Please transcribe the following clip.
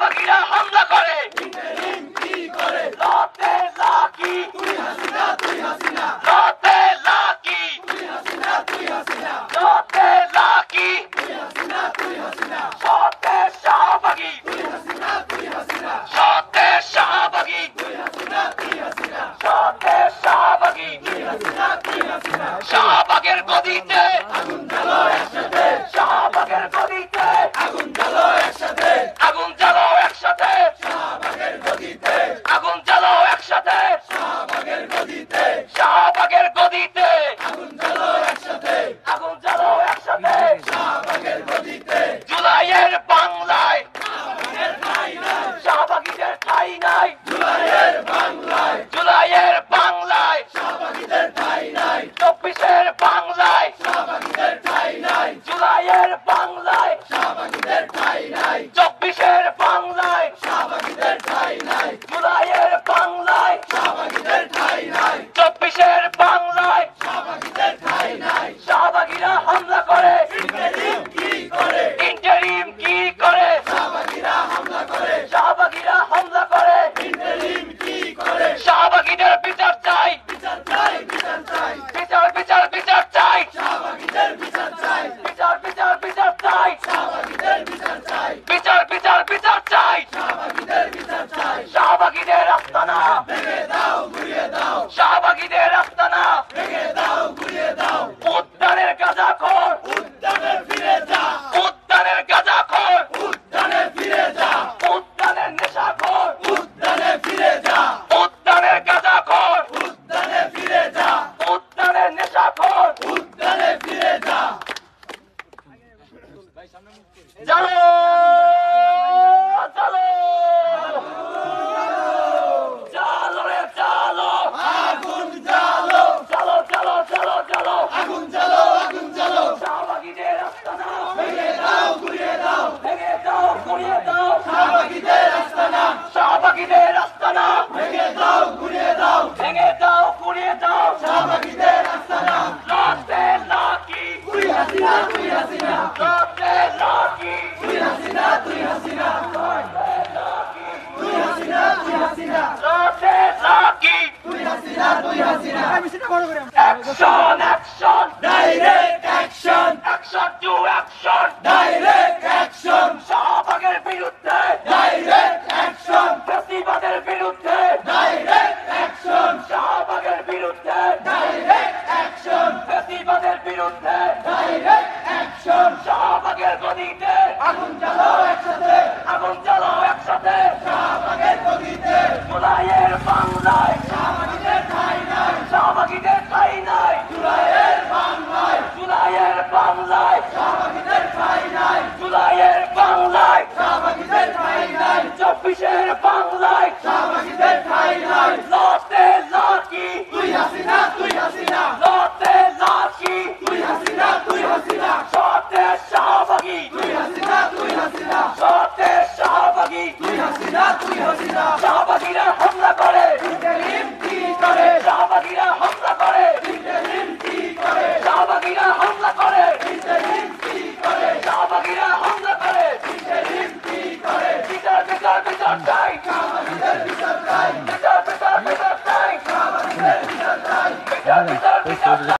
শাহবাগীরা হামলা করে লতে lucky লতে lucky লতে lucky সতে শাহবাগী সতে শাহবাগী সতে শাহবাগী শাহবাগের গদিতে শাহবাগের গদিতে আগুন জ্বালো একসাথে আগুন জ্বালো একসাথে আগুন জ্বালো একসাথে শাহবাগের গদিতে আগুন জ্বালো একসাথে আগুন জ্বালো একসাথে জুলাইয়ের বাংলায় শাহবাগীদের ঠাঁই নাই জুলাইয়ের বাংলায় 24-এর বাংলায় জুলাইয়ের বাংলায় 24-এর বাংলায় জুলাইয়ের বাংলায় 24-এর বাংলায় শাহবাগীরা হামলা করে ইন্টারিম কি করে শাহবাগীরা হামলা করে শাহবাগীদের বিচার চাই বিচার বিচার বিচার চাই বিচার বিচার চাই বিচার বিচার বিচার চাই শাহবাগীদের আস্তানা শাহবাগীদের আস্তানা উদ্যানের গাঁজাখোর উদ্যানের গাঁজাখোর উদ্যানের নেশাখোর উদ্যানের গাঁজাখোর উদ্যানের নেশাখোর চলো চলো চলো রে চলো আগুন জ্বালো চলো চলো চলো চলো আগুন জ্বালো শাহবাগীদের আস্তানা ভেঙে দাও গুড়িয়ে দাও ভেঙে দাও গুড়িয়ে দাও শাহবাগীদের আস্তানা ভেঙে দাও গুড়িয়ে দাও ভেঙে দাও গুড়িয়ে দাও শাহবাগীদের আস্তানা লতে লাকি তুই হাসিনা লতে লাকি তুই হাসিনা লতে লাকি তুই Hasina action action direct action action to action direct action শাহবাগের বিরুদ্ধে ডাইরেক্ট অ্যাকশন ফ্যাসিবাদের বিরুদ্ধে ডাইরেক্ট অ্যাকশন শাহবাগের বিরুদ্ধে ডাইরেক্ট অ্যাকশন ফ্যাসিবাদের বিরুদ্ধে ডাইরেক্ট অ্যাকশন শাহবাগের গদিতে আগুন জ্বালো একসাথে শাহবাগের গদিতে জুলাইয়ের বাংলায় শাহবাগীদের ঠাঁই নাই জুলাইয়ের বাংলায় জুলাইয়ের বাংলায় 24-এর বাংলায় লতে লাকি তুই হাসিনা লতে লাকি তুই হাসিনা সতে শাহবাগী সতে শাহবাগী শাহবাগীরা হামলা করে শাহবাগীরা হামলা করে শাহবাগীরা হামলা করে শাহবাগীরা হামলা করে বিচার বিচার বিচার চাই বিচার বিচার বিচার চাই বিচার বিচার বিচার